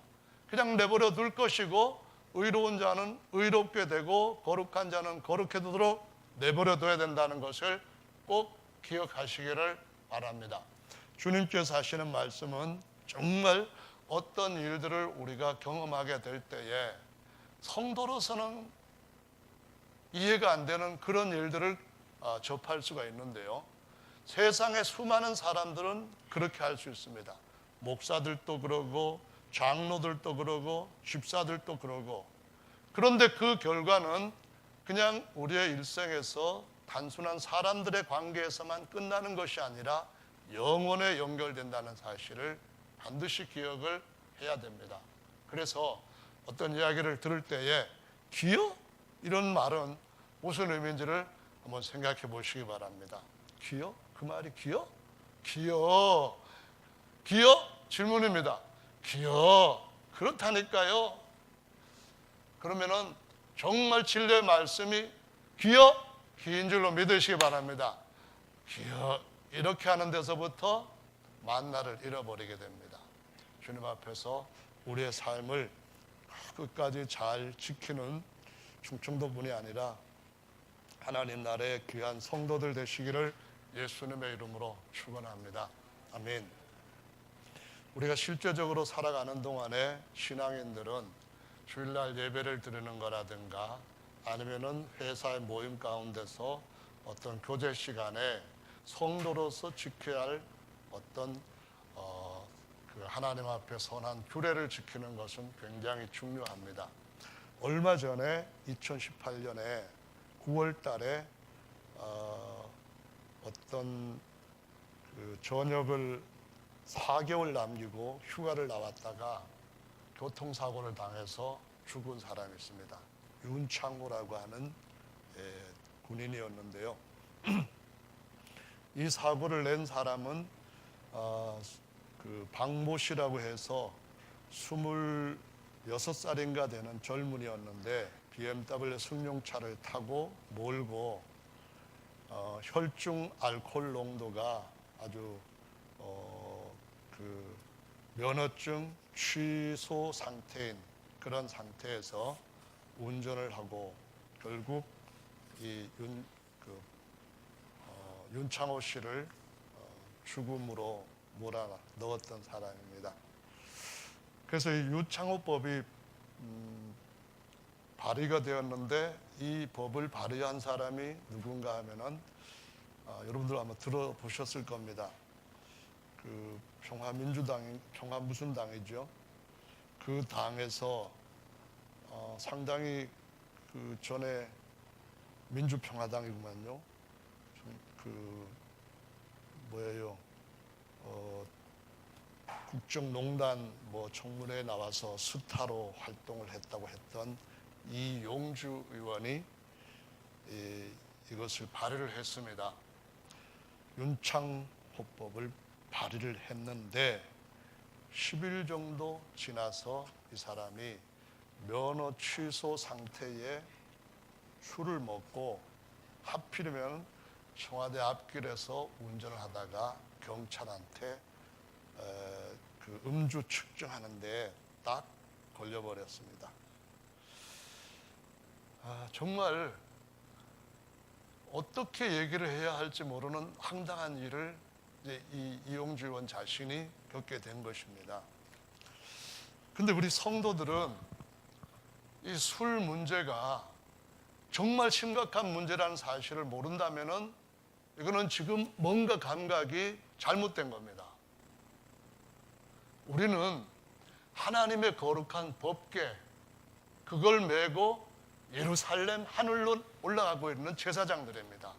그냥 내버려 둘 것이고 의로운 자는 의롭게 되고 거룩한 자는 거룩해 두도록 내버려 둬야 된다는 것을 꼭 기억하시기를 바랍니다. 주님께서 하시는 말씀은 정말 어떤 일들을 우리가 경험하게 될 때에 성도로서는 이해가 안 되는 그런 일들을 접할 수가 있는데요. 세상의 수많은 사람들은 그렇게 할 수 있습니다. 목사들도 그러고 장로들도 그러고 집사들도 그러고 그런데 그 결과는 그냥 우리의 일생에서 단순한 사람들의 관계에서만 끝나는 것이 아니라 영원에 연결된다는 사실을 반드시 기억을 해야 됩니다. 그래서 어떤 이야기를 들을 때에 기여? 이런 말은 무슨 의미인지를 한번 생각해 보시기 바랍니다. 기여? 그 말이 기여? 기여? 기여? 질문입니다. 기여? 그렇다니까요. 그러면은 정말 진리의 말씀이 기여? 기인 줄로 믿으시기 바랍니다. 기여? 이렇게 하는 데서부터 만나를 잃어버리게 됩니다. 주님 앞에서 우리의 삶을 끝까지 잘 지키는 충청도뿐이 아니라 하나님 나라의 귀한 성도들 되시기를 예수님의 이름으로 축원합니다. 아멘. 우리가 실제적으로 살아가는 동안에 신앙인들은 주일날 예배를 드리는 거라든가 아니면은 회사의 모임 가운데서 어떤 교제 시간에 성도로서 지켜야 할 어떤 그 하나님 앞에 선한 규례를 지키는 것은 굉장히 중요합니다. 얼마 전에 2018년에 9월 달에 어떤 그 전역을 4개월 남기고 휴가를 나왔다가 교통사고를 당해서 죽은 사람이 있습니다. 윤창호라고 하는 군인이었는데요. 이 사고를 낸 사람은 그 박모 씨라고 해서 26살인가 되는 젊은이였는데 BMW 승용차를 타고 몰고 혈중 알코올 농도가 아주 그 면허증 취소 상태인 그런 상태에서 운전을 하고 결국 이 윤창호 씨를 죽음으로 몰아넣었던 사람입니다. 그래서 이 윤창호법이 발의가 되었는데 이 법을 발의한 사람이 누군가 하면은 여러분들 아마 들어보셨을 겁니다. 그 평화 무슨 당이죠? 그 당에서 상당히 그 전에 민주평화당이구만요. 그 뭐예요? 국정농단 청문회에 나와서 스타로 활동을 했다고 했던 이용주 의원이 이것을 발의를 했습니다. 윤창호법을 발의를 했는데 10일 정도 지나서 이 사람이 면허 취소 상태에 술을 먹고 하필이면 청와대 앞길에서 운전을 하다가 경찰한테 그 음주 측정하는데 딱 걸려버렸습니다. 정말 어떻게 얘기를 해야 할지 모르는 황당한 일을 이제 이용주 의원 자신이 겪게 된 것입니다. 근데 우리 성도들은 이 술 문제가 정말 심각한 문제라는 사실을 모른다면은 이거는 지금 뭔가 감각이 잘못된 겁니다. 우리는 하나님의 거룩한 법궤 그걸 메고 예루살렘 하늘로 올라가고 있는 제사장들입니다.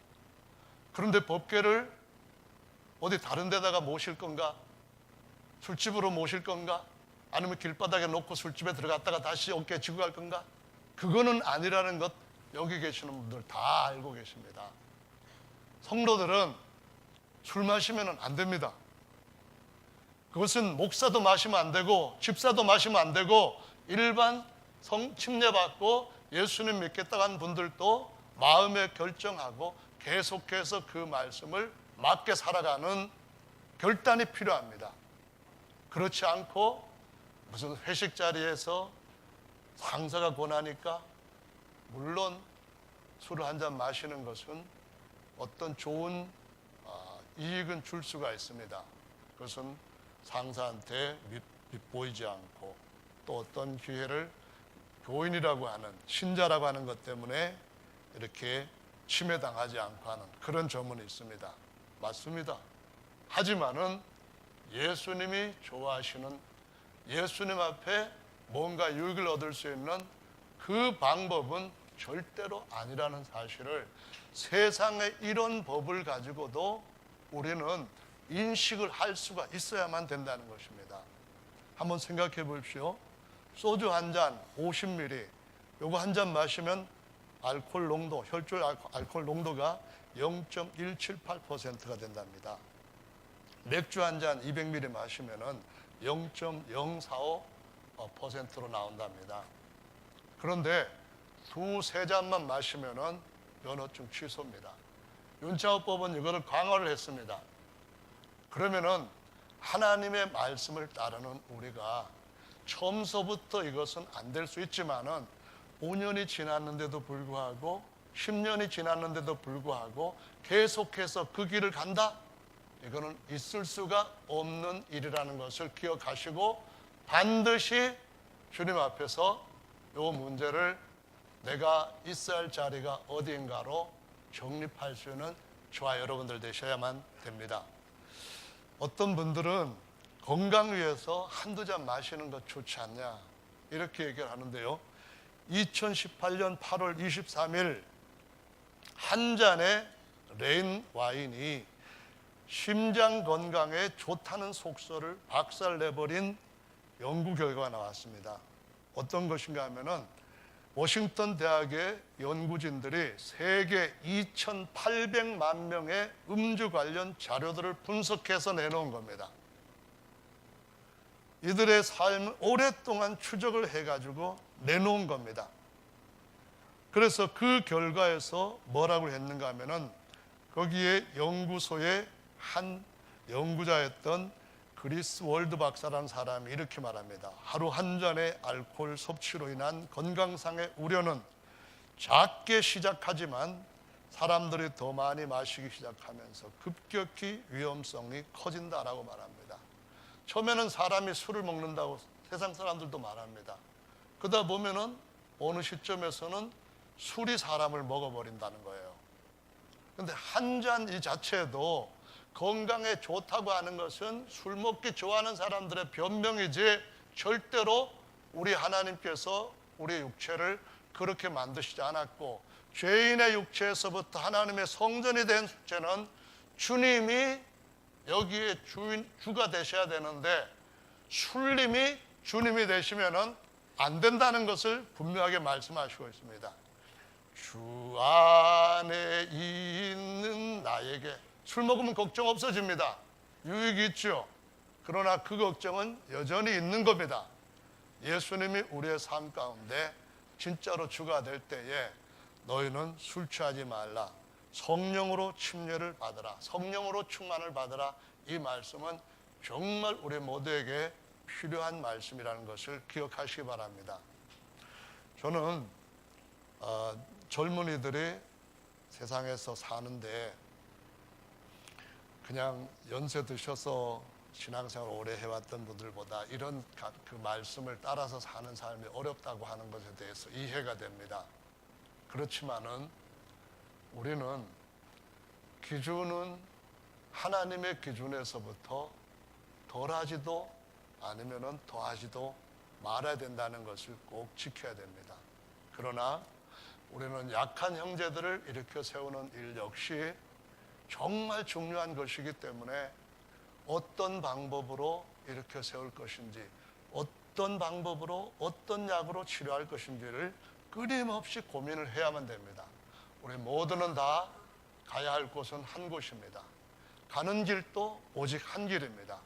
그런데 법궤를 어디 다른 데다가 모실 건가? 술집으로 모실 건가? 아니면 길바닥에 놓고 술집에 들어갔다가 다시 어깨에 지고 갈 건가? 그거는 아니라는 것 여기 계시는 분들 다 알고 계십니다. 성도들은 술 마시면 안 됩니다. 그것은 목사도 마시면 안 되고 집사도 마시면 안 되고 일반 침례받고 예수님 믿겠다고 하는 분들도 마음에 결정하고 계속해서 그 말씀을 맞게 살아가는 결단이 필요합니다. 그렇지 않고 무슨 회식 자리에서 상사가 권하니까 물론 술을 한 잔 마시는 것은 어떤 좋은 이익은 줄 수가 있습니다. 그것은 상사한테 밉보이지 않고 또 어떤 기회를 교인이라고 하는 신자라고 하는 것 때문에 이렇게 침해당하지 않고 하는 그런 점은 있습니다. 맞습니다. 하지만은 예수님이 좋아하시는 예수님 앞에 뭔가 유익을 얻을 수 있는 그 방법은 절대로 아니라는 사실을 세상에 이런 법을 가지고도 우리는 인식을 할 수가 있어야만 된다는 것입니다. 한번 생각해 보십시오. 소주 한 잔 50ml 요거 한 잔 마시면 알코올 농도, 혈중 알코올 농도가 0.178%가 된답니다. 맥주 한 잔 200ml 마시면은 0.045%로 나온답니다. 그런데 두세 잔만 마시면은 면허증 취소입니다. 윤창호법은 이거를 강화를 했습니다. 그러면은 하나님의 말씀을 따르는 우리가 처음서부터 이것은 안 될 수 있지만은 5년이 지났는데도 불구하고 10년이 지났는데도 불구하고 계속해서 그 길을 간다? 이거는 있을 수가 없는 일이라는 것을 기억하시고 반드시 주님 앞에서 이 문제를 내가 있어야 할 자리가 어디인가로 정립할 수 있는 저와 여러분들 되셔야만 됩니다. 어떤 분들은 건강 위해서 한두 잔 마시는 것 좋지 않냐 이렇게 얘기를 하는데요. 2018년 8월 23일 한 잔의 레인 와인이 심장 건강에 좋다는 속설을 박살내버린 연구 결과가 나왔습니다. 어떤 것인가 하면은 워싱턴 대학의 연구진들이 세계 2,800만 명의 음주 관련 자료들을 분석해서 내놓은 겁니다. 이들의 삶을 오랫동안 추적을 해가지고 내놓은 겁니다. 그래서 그 결과에서 뭐라고 했는가 하면은 거기에 연구소의 한 연구자였던 그리스 월드 박사라는 사람이 이렇게 말합니다. 하루 한 잔의 알코올 섭취로 인한 건강상의 우려는 작게 시작하지만 사람들이 더 많이 마시기 시작하면서 급격히 위험성이 커진다라고 말합니다. 처음에는 사람이 술을 먹는다고 세상 사람들도 말합니다. 그러다 보면은 어느 시점에서는 술이 사람을 먹어버린다는 거예요. 그런데 한 잔 이 자체도 건강에 좋다고 하는 것은 술 먹기 좋아하는 사람들의 변명이지 절대로 우리 하나님께서 우리 육체를 그렇게 만드시지 않았고, 죄인의 육체에서부터 하나님의 성전이 된 육체는 주님이 여기에 주가 되셔야 되는데 술님이 주님이 되시면은 안 된다는 것을 분명하게 말씀하시고 있습니다. 주 안에 있는 나에게 술 먹으면 걱정 없어집니다. 유익이 있죠. 그러나 그 걱정은 여전히 있는 겁니다. 예수님이 우리의 삶 가운데 진짜로 주가 될 때에 너희는 술 취하지 말라, 성령으로 침례를 받으라, 성령으로 충만을 받으라, 이 말씀은 정말 우리 모두에게 필요한 말씀이라는 것을 기억하시기 바랍니다. 저는 젊은이들이 세상에서 사는데 그냥 연세 드셔서 신앙생활 오래 해왔던 분들보다 이런 그 말씀을 따라서 사는 삶이 어렵다고 하는 것에 대해서 이해가 됩니다. 그렇지만은 우리는 기준은 하나님의 기준에서부터 덜하지도 아니면은 더하지도 말아야 된다는 것을 꼭 지켜야 됩니다. 그러나 우리는 약한 형제들을 일으켜 세우는 일 역시 정말 중요한 것이기 때문에 어떤 방법으로 일으켜 세울 것인지, 어떤 방법으로 어떤 약으로 치료할 것인지를 끊임없이 고민을 해야만 됩니다. 우리 모두는 다 가야 할 곳은 한 곳입니다. 가는 길도 오직 한 길입니다.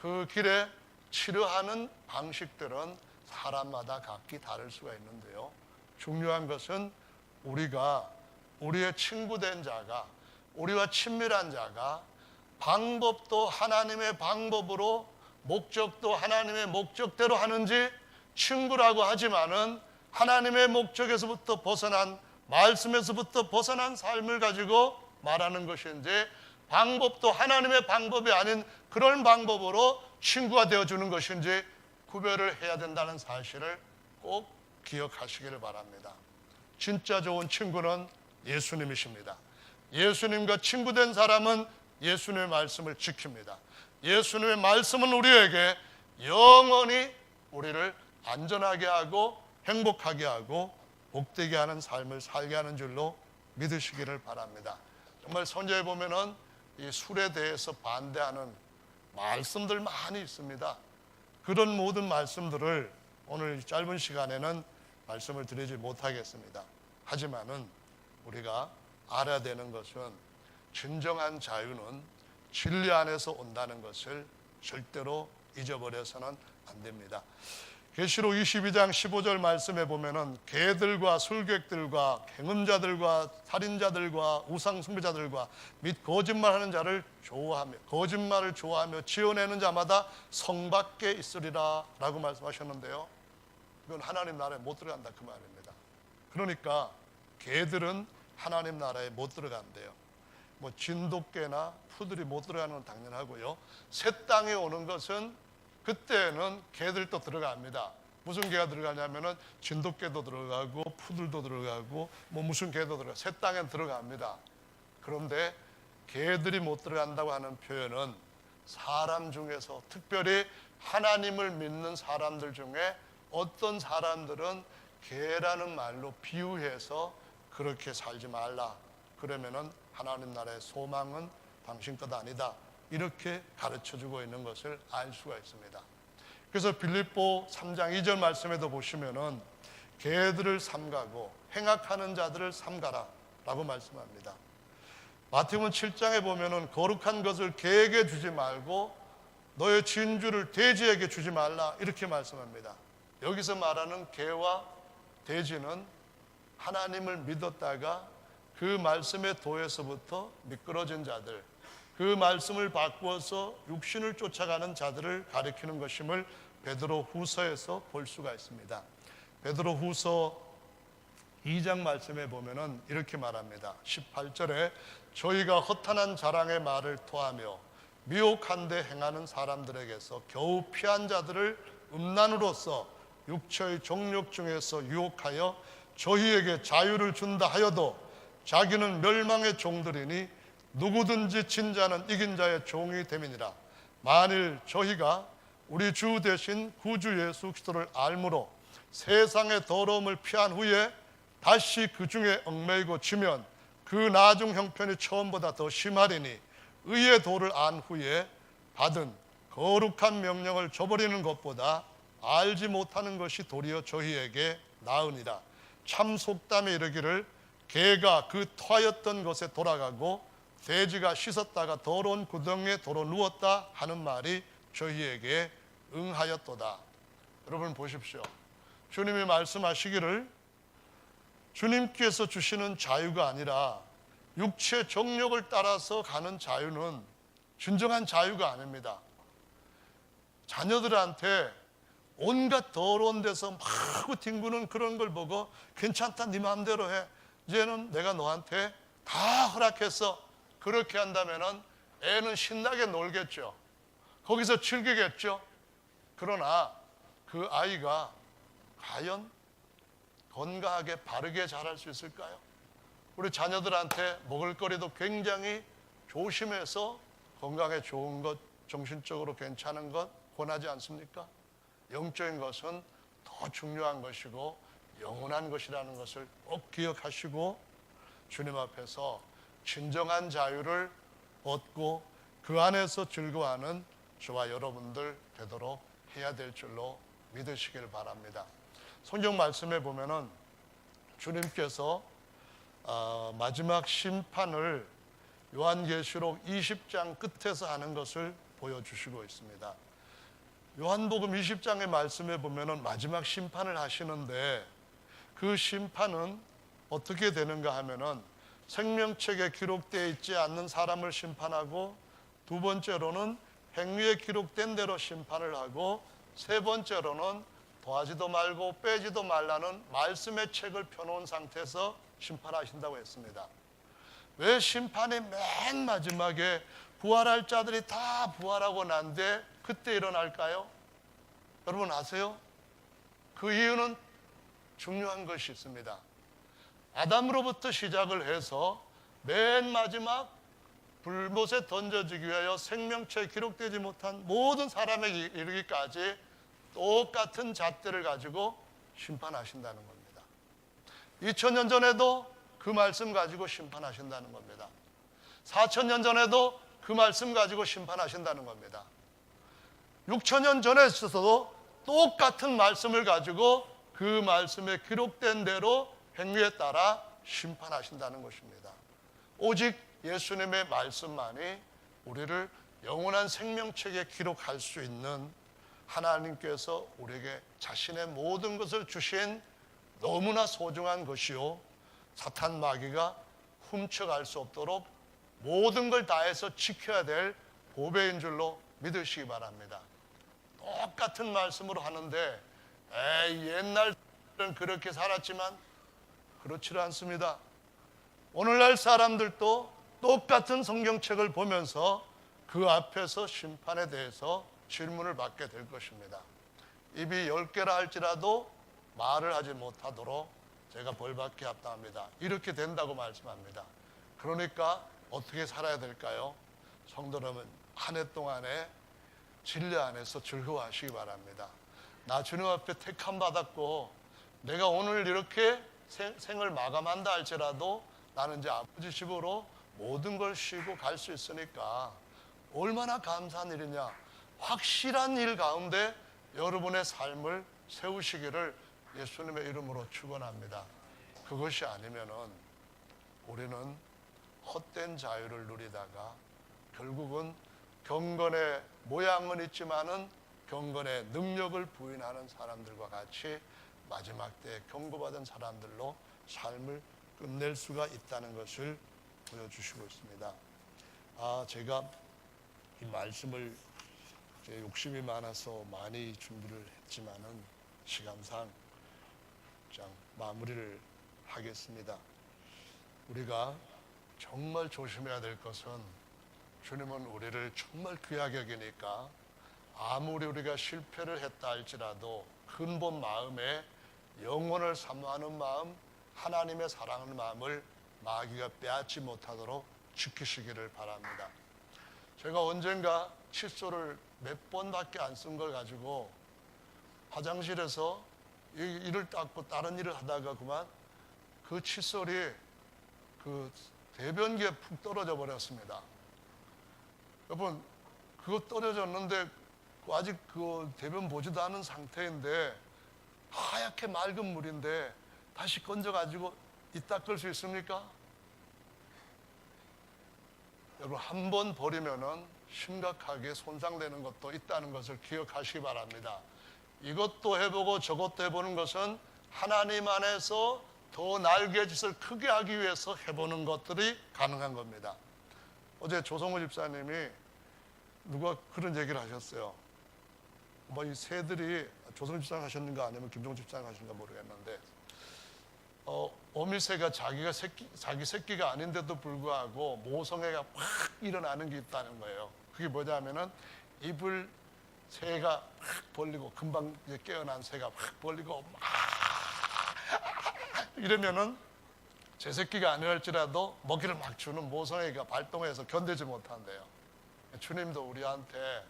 그 길에 치료하는 방식들은 사람마다 각기 다를 수가 있는데요, 중요한 것은 우리가 우리의 친구된 자가, 우리와 친밀한 자가 방법도 하나님의 방법으로 목적도 하나님의 목적대로 하는지, 친구라고 하지만은 하나님의 목적에서부터 벗어난, 말씀에서부터 벗어난 삶을 가지고 말하는 것인지, 방법도 하나님의 방법이 아닌 그런 방법으로 친구가 되어주는 것인지 구별을 해야 된다는 사실을 꼭 기억하시기를 바랍니다. 진짜 좋은 친구는 예수님이십니다. 예수님과 친구된 사람은 예수님의 말씀을 지킵니다. 예수님의 말씀은 우리에게 영원히 우리를 안전하게 하고 행복하게 하고 복되게 하는 삶을 살게 하는 줄로 믿으시기를 바랍니다. 정말 선지자에 보면은 이 술에 대해서 반대하는 말씀들 많이 있습니다. 그런 모든 말씀들을 오늘 짧은 시간에는 말씀을 드리지 못하겠습니다. 하지만은 우리가 알아야 되는 것은 진정한 자유는 진리 안에서 온다는 것을 절대로 잊어버려서는 안 됩니다. 계시록 22장 15절 말씀에 보면은 개들과 술객들과 행음자들과 살인자들과 우상숭배자들과 및 거짓말하는 자를 좋아하며, 거짓말을 좋아하며 지어내는 자마다 성 밖에 있으리라 라고 말씀하셨는데요, 이건 하나님 나라에 못 들어간다 그 말입니다. 그러니까 개들은 하나님 나라에 못 들어간대요. 뭐 진돗개나 푸들이 못 들어가는 건 당연하고요, 새 땅에 오는 것은 그때는 개들도 들어갑니다. 무슨 개가 들어가냐면은 진돗개도 들어가고 푸들도 들어가고 뭐 무슨 개도 들어가, 새 땅에 들어갑니다. 그런데 개들이 못 들어간다고 하는 표현은 사람 중에서, 특별히 하나님을 믿는 사람들 중에 어떤 사람들은 개라는 말로 비유해서 그렇게 살지 말라, 그러면은 하나님 나라의 소망은 당신 것 아니다, 이렇게 가르쳐주고 있는 것을 알 수가 있습니다. 그래서 빌립보 3장 2절 말씀에도 보시면은 개들을 삼가고 행악하는 자들을 삼가라 라고 말씀합니다. 마태복음 7장에 보면은 거룩한 것을 개에게 주지 말고 너의 진주를 돼지에게 주지 말라 이렇게 말씀합니다. 여기서 말하는 개와 돼지는 하나님을 믿었다가 그 말씀의 도에서부터 미끄러진 자들, 그 말씀을 바꾸어서 육신을 쫓아가는 자들을 가리키는 것임을 베드로 후서에서 볼 수가 있습니다. 베드로 후서 2장 말씀에 보면은 이렇게 말합니다. 18절에 저희가 허탄한 자랑의 말을 토하며 미혹한 데 행하는 사람들에게서 겨우 피한 자들을 음란으로써 육체의 정욕 중에서 유혹하여 저희에게 자유를 준다 하여도 자기는 멸망의 종들이니 누구든지 진 자는 이긴 자의 종이 됨이니라. 만일 저희가 우리 주 대신 구주 예수 그리스도를 알므로 세상의 더러움을 피한 후에 다시 그 중에 얽매이고 지면 그 나중 형편이 처음보다 더 심하리니 의의 도를 안 후에 받은 거룩한 명령을 저버리는 것보다 알지 못하는 것이 도리어 저희에게 나으니라. 참 속담에 이르기를 개가 그 토하였던 것에 돌아가고 돼지가 씻었다가 더러운 구덩이에 도로 누웠다 하는 말이 저희에게 응하였도다. 여러분 보십시오. 주님이 말씀하시기를 주님께서 주시는 자유가 아니라 육체 정욕을 따라서 가는 자유는 진정한 자유가 아닙니다. 자녀들한테 온갖 더러운 데서 막 뒹구는 그런 걸 보고 괜찮다 네 마음대로 해, 이제는 내가 너한테 다 허락했어, 그렇게 한다면 애는 신나게 놀겠죠. 거기서 즐기겠죠. 그러나 그 아이가 과연 건강하게 바르게 자랄 수 있을까요? 우리 자녀들한테 먹을거리도 굉장히 조심해서 건강에 좋은 것, 정신적으로 괜찮은 것 권하지 않습니까? 영적인 것은 더 중요한 것이고 영원한 것이라는 것을 꼭 기억하시고 주님 앞에서 진정한 자유를 얻고 그 안에서 즐거워하는 저와 여러분들 되도록 해야 될 줄로 믿으시길 바랍니다. 성경 말씀에 보면은 주님께서 마지막 심판을 요한계시록 20장 끝에서 하는 것을 보여주시고 있습니다. 요한복음 20장의 말씀에 보면은 마지막 심판을 하시는데 그 심판은 어떻게 되는가 하면은 생명책에 기록되어 있지 않는 사람을 심판하고, 두 번째로는 행위에 기록된 대로 심판을 하고, 세 번째로는 더하지도 말고 빼지도 말라는 말씀의 책을 펴놓은 상태에서 심판하신다고 했습니다. 왜 심판의 맨 마지막에 부활할 자들이 다 부활하고 난 뒤에 그때 일어날까요? 여러분 아세요? 그 이유는 중요한 것이 있습니다. 아담으로부터 시작을 해서 맨 마지막 불못에 던져지기 위하여 생명체에 기록되지 못한 모든 사람에게 이르기까지 똑같은 잣대를 가지고 심판하신다는 겁니다. 2000년 전에도 그 말씀 가지고 심판하신다는 겁니다. 4000년 전에도 그 말씀 가지고 심판하신다는 겁니다. 6000년 전에 있어서도 똑같은 말씀을 가지고 그 말씀에 기록된 대로 행위에 따라 심판하신다는 것입니다. 오직 예수님의 말씀만이 우리를 영원한 생명책에 기록할 수 있는, 하나님께서 우리에게 자신의 모든 것을 주신 너무나 소중한 것이요, 사탄 마귀가 훔쳐갈 수 없도록 모든 걸 다해서 지켜야 될 보배인 줄로 믿으시기 바랍니다. 똑같은 말씀으로 하는데 옛날은 그렇게 살았지만 그렇지 않습니다. 오늘날 사람들도 똑같은 성경책을 보면서 그 앞에서 심판에 대해서 질문을 받게 될 것입니다. 입이 10개라 할지라도 말을 하지 못하도록 제가 벌받게 합당합니다. 이렇게 된다고 말씀합니다. 그러니까 어떻게 살아야 될까요? 성도 여러분, 한 해 동안에 진리 안에서 즐거워하시기 바랍니다. 나 주님 앞에 택함 받았고 내가 오늘 이렇게 생을 마감한다 할지라도 나는 이제 아버지 집으로 모든 걸 쉬고 갈 수 있으니까 얼마나 감사한 일이냐. 확실한 일 가운데 여러분의 삶을 세우시기를 예수님의 이름으로 축원합니다. 그것이 아니면은 우리는 헛된 자유를 누리다가 결국은 경건의 모양은 있지만은 경건의 능력을 부인하는 사람들과 같이 마지막 때에 경고받은 사람들로 삶을 끝낼 수가 있다는 것을 보여주시고 있습니다. 제가 이 말씀을 욕심이 많아서 많이 준비를 했지만은 시간상 마무리를 하겠습니다. 우리가 정말 조심해야 될 것은 주님은 우리를 정말 귀하게 여기니까 아무리 우리가 실패를 했다 할지라도 근본 마음에 영혼을 사모하는 마음, 하나님의 사랑하는 마음을 마귀가 빼앗지 못하도록 지키시기를 바랍니다. 제가 언젠가 칫솔을 몇 번밖에 안 쓴 걸 가지고 화장실에서 이를 닦고 다른 일을 하다가 그만 그 칫솔이 그 대변기에 푹 떨어져 버렸습니다. 여러분, 그거 떨어졌는데 아직 그 대변 보지도 않은 상태인데 하얗게 맑은 물인데 다시 건져가지고 이 닦을 수 있습니까? 여러분, 한 번 버리면은 심각하게 손상되는 것도 있다는 것을 기억하시기 바랍니다. 이것도 해보고 저것도 해보는 것은 하나님 안에서 더 날개짓을 크게 하기 위해서 해보는 것들이 가능한 겁니다. 어제 조성우 집사님이 누가 그런 얘기를 하셨어요. 이 새들이 조성우 집사님 하셨는가 아니면 김종우 집사님 하셨는가 모르겠는데 어미새가 자기 새끼가 아닌데도 불구하고 모성애가 확 일어나는 게 있다는 거예요. 그게 뭐냐면은 입을 새가 확 벌리고 금방 이제 깨어난 새가 확 벌리고 막 이러면은 제 새끼가 아니랄지라도 먹이를 막 주는 모성애가 발동해서 견디지 못한대요. 주님도 우리한테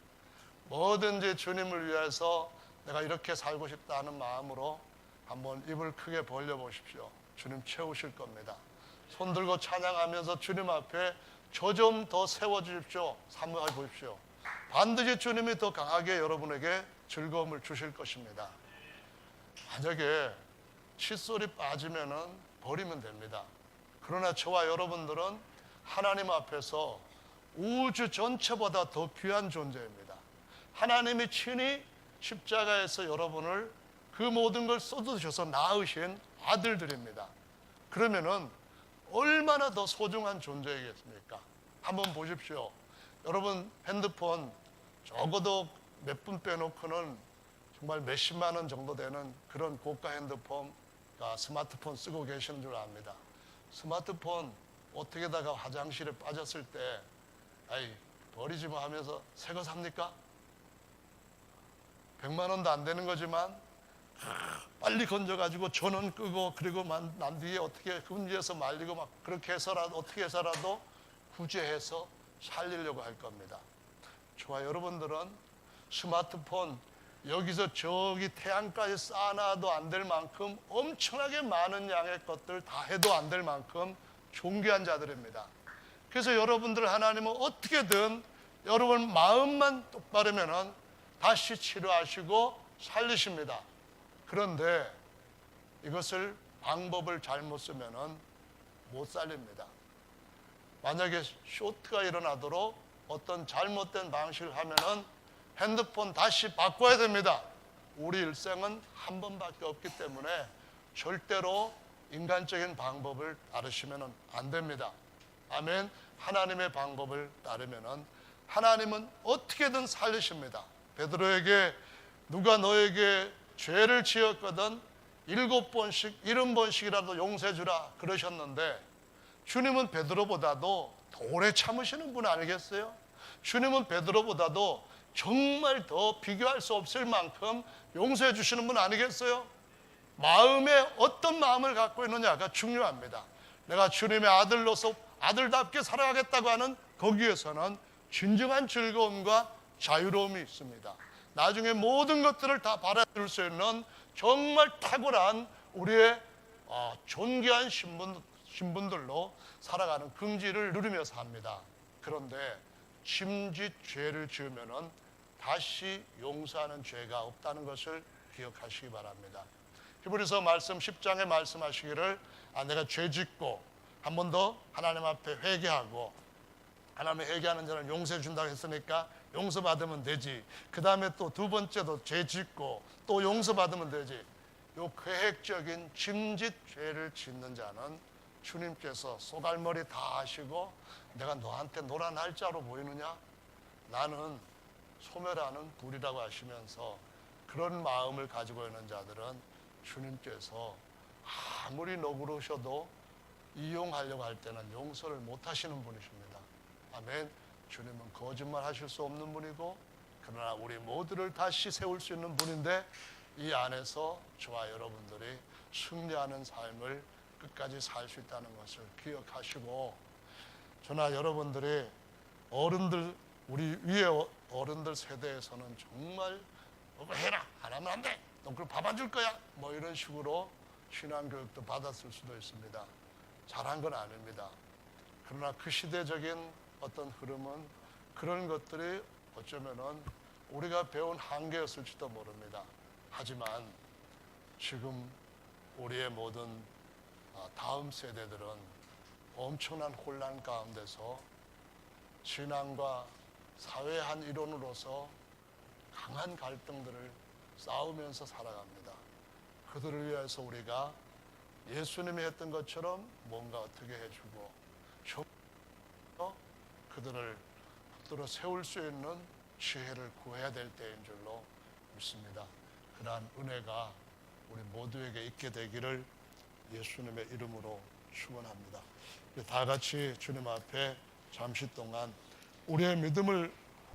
뭐든지 주님을 위해서 내가 이렇게 살고 싶다 하는 마음으로 한번 입을 크게 벌려보십시오. 주님 채우실 겁니다. 손 들고 찬양하면서 주님 앞에 저 좀 더 세워주십시오. 사모해 보십시오. 반드시 주님이 더 강하게 여러분에게 즐거움을 주실 것입니다. 만약에 칫솔이 빠지면은 버리면 됩니다. 그러나 저와 여러분들은 하나님 앞에서 우주 전체보다 더 귀한 존재입니다. 하나님이 친히 십자가에서 여러분을 그 모든 걸 쏟아주셔서 낳으신 아들들입니다. 그러면은 얼마나 더 소중한 존재이겠습니까? 한번 보십시오. 여러분 핸드폰 적어도 몇 분 빼놓고는 정말 몇십만 원 정도 되는 그런 고가 핸드폰, 스마트폰 쓰고 계시는 줄 압니다. 스마트폰 어떻게다가 화장실에 빠졌을 때 버리지 마 하면서 새 거 삽니까? 100만 원도 안 되는 거지만 빨리 건져가지고 전원 끄고 그리고 난 뒤에 어떻게 금지해서 말리고 막 그렇게 해서라도 어떻게 해서라도 구제해서 살리려고 할 겁니다. 저와 여러분들은 스마트폰 여기서 저기 태양까지 쌓아놔도 안 될 만큼 엄청나게 많은 양의 것들 다 해도 안 될 만큼 존귀한 자들입니다. 그래서 여러분들 하나님은 어떻게든 여러분 마음만 똑바르면은 다시 치료하시고 살리십니다. 그런데 이것을 방법을 잘못 쓰면은 못 살립니다. 만약에 쇼트가 일어나도록 어떤 잘못된 방식을 하면은 핸드폰 다시 바꿔야 됩니다. 우리 일생은 한 번밖에 없기 때문에 절대로 인간적인 방법을 따르시면 안 됩니다. 아멘. 하나님의 방법을 따르면 하나님은 어떻게든 살리십니다. 베드로에게 누가 너에게 죄를 지었거든 7번씩 70번씩이라도 용서해 주라 그러셨는데 주님은 베드로보다도 더 오래 참으시는 분 아니겠어요? 주님은 베드로보다도 정말 더 비교할 수 없을 만큼 용서해 주시는 분 아니겠어요? 마음에 어떤 마음을 갖고 있느냐가 중요합니다. 내가 주님의 아들로서 아들답게 살아가겠다고 하는 거기에서는 진정한 즐거움과 자유로움이 있습니다. 나중에 모든 것들을 다 받아들일 수 있는 정말 탁월한 우리의 존귀한 신분들로 살아가는 긍지를 누리면서 합니다. 그런데 짐짓 죄를 지으면은 다시 용서하는 죄가 없다는 것을 기억하시기 바랍니다. 히브리서 말씀 10장에 말씀하시기를 내가 죄 짓고 한 번 더 하나님 앞에 회개하고 하나님의 회개하는 자는 용서해 준다고 했으니까 용서받으면 되지. 그 다음에 또 두 번째도 죄 짓고 또 용서받으면 되지. 요 계획적인 짐짓 죄를 짓는 자는 주님께서 쏘갈머리 다 하시고 내가 너한테 노란 날짜로 보이느냐? 나는 소멸하는 불이라고 하시면서 그런 마음을 가지고 있는 자들은 주님께서 아무리 너그러우셔도 이용하려고 할 때는 용서를 못 하시는 분이십니다. 아멘. 주님은 거짓말 하실 수 없는 분이고 그러나 우리 모두를 다시 세울 수 있는 분인데 이 안에서 저와 여러분들이 승리하는 삶을 끝까지 살 수 있다는 것을 기억하시고 저나 여러분들이 어른들 우리 위에 어른들 세대에서는 정말 뭐 해라 안 하면 안 돼 너 그럼 밥 안 줄 거야 뭐 이런 식으로 신앙교육도 받았을 수도 있습니다. 잘한 건 아닙니다. 그러나 그 시대적인 어떤 흐름은 그런 것들이 어쩌면은 우리가 배운 한계였을지도 모릅니다. 하지만 지금 우리의 모든 다음 세대들은 엄청난 혼란 가운데서 신앙과 사회의 한 일원으로서 강한 갈등들을 싸우면서 살아갑니다. 그들을 위해서 우리가 예수님이 했던 것처럼 뭔가 어떻게 해주고 그들을 붙들어 세울 수 있는 지혜를 구해야 될 때인 줄로 믿습니다. 그러한 은혜가 우리 모두에게 있게 되기를 예수님의 이름으로 축원합니다. 다 같이 주님 앞에 잠시 동안 우리의 믿음을